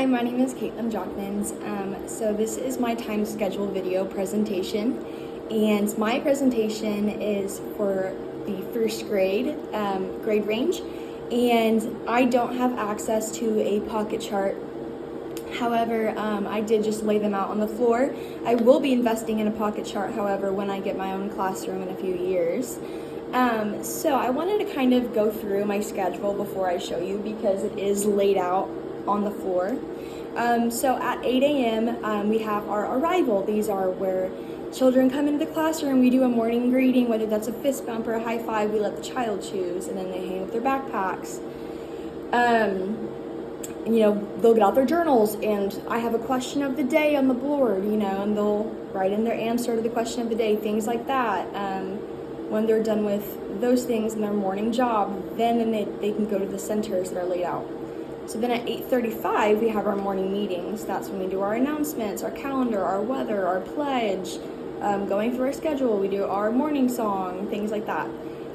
Hi, my name is Caitlin Jockmans. So this is my time schedule video presentation, and my presentation is for the first grade grade range, and I don't have access to a pocket chart. However, I did just lay them out on the floor. I will be investing in a pocket chart, however, when I get my own classroom in a few years. So I wanted to kind of go through my schedule before I show you because it is laid out on the floor. So at 8 a.m. We have our arrival. These are where children come into the classroom. We do a morning greeting, whether that's a fist bump or a high five. We let the child choose, and then they hang up their backpacks. They'll get out their journals, and I have a question of the day on the board, and they'll write in their answer to the question of the day, things like that. When they're done with those things in their morning job, then they can go to the centers that are laid out. So then at 8:35, we have our morning meetings. That's when we do our announcements, our calendar, our weather, our pledge, going through our schedule. We do our morning song, things like that.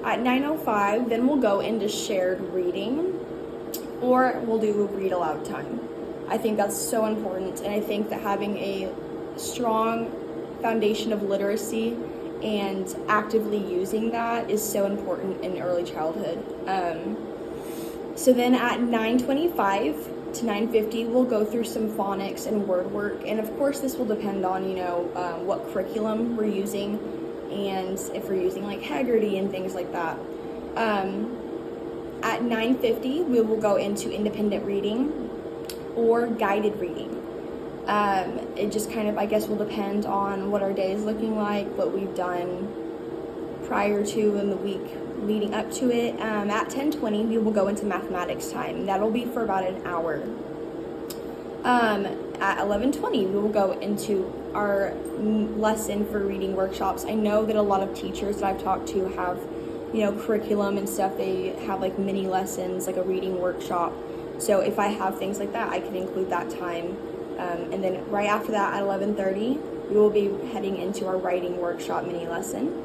At 9:05, then we'll go into shared reading, or we'll do read aloud time. I think that's so important, and I think that having a strong foundation of literacy and actively using that is so important in early childhood. So then at 9:25 to 9:50, we'll go through some phonics and word work, and of course this will depend on what curriculum we're using, and if we're using like Haggerty and things like that. At 9:50, we will go into independent reading or guided reading. It just kind of, I guess, will depend on what our day is looking like, what we've done prior to in the week leading up to it. At 10:20, we will go into mathematics time. That'll be for about an hour. At 11:20, we will go into our lesson for reading workshops. I know that a lot of teachers that I've talked to have curriculum and stuff. They have like mini lessons, like a reading workshop. So if I have things like that, I can include that time. And then right after that at 11:30, we will be heading into our writing workshop mini lesson.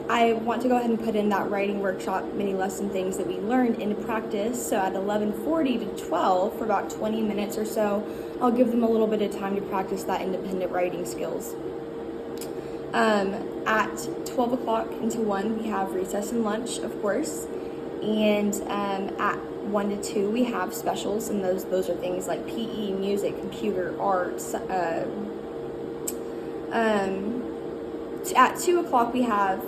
I want to go ahead and put in that writing workshop mini lesson things that we learned into practice. So at 11:40 to 12, for about 20 minutes or so, I'll give them a little bit of time to practice that independent writing skills. At 12 o'clock into 1, we have recess and lunch, of course. And at 1 to 2, we have specials, and those are things like PE, music, computer, arts. At 2 o'clock, we have,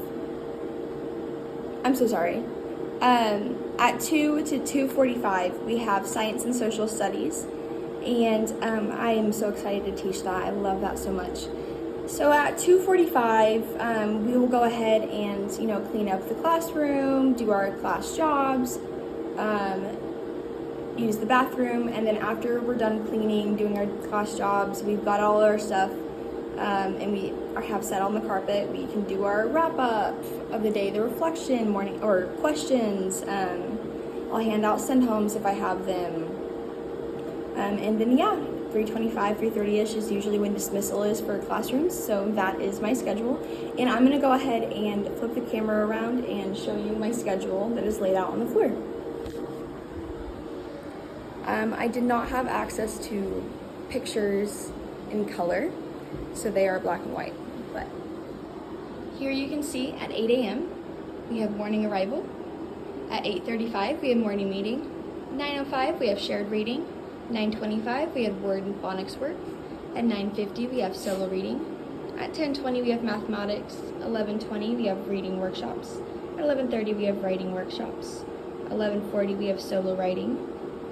at 2 to 2:45, we have science and social studies. And I am so excited to teach that. I love that so much. So at 2:45, we will go ahead and, clean up the classroom, do our class jobs, use the bathroom, and then after we're done cleaning, doing our class jobs, we've got all our stuff, and we have set on the carpet. We can do our wrap-up of the day, the reflection, morning, or questions. I'll hand out send-homes if I have them. And then, 3:25, 3:30-ish is usually when dismissal is for classrooms, so that is my schedule. And I'm going to go ahead and flip the camera around and show you my schedule that is laid out on the floor. I did not have access to pictures in color, so they are black and white. But here you can see at 8 a.m. we have morning arrival. At 8:35, we have morning meeting. 9:05, we have shared reading. 9:25, we have word and phonics work. At 9:50, we have solo reading. At 10:20, we have mathematics. 11:20, we have reading workshops. At 11:30, we have writing workshops. 11:40, we have solo writing.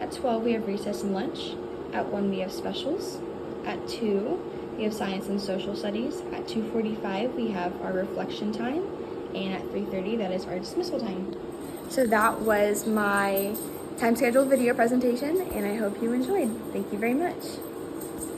At 12, we have recess and lunch. At 1, we have specials. At 2, we have science and social studies. At 2:45, we have our reflection time. And at 3:30, that is our dismissal time. So that was my time schedule video presentation, and I hope you enjoyed. Thank you very much.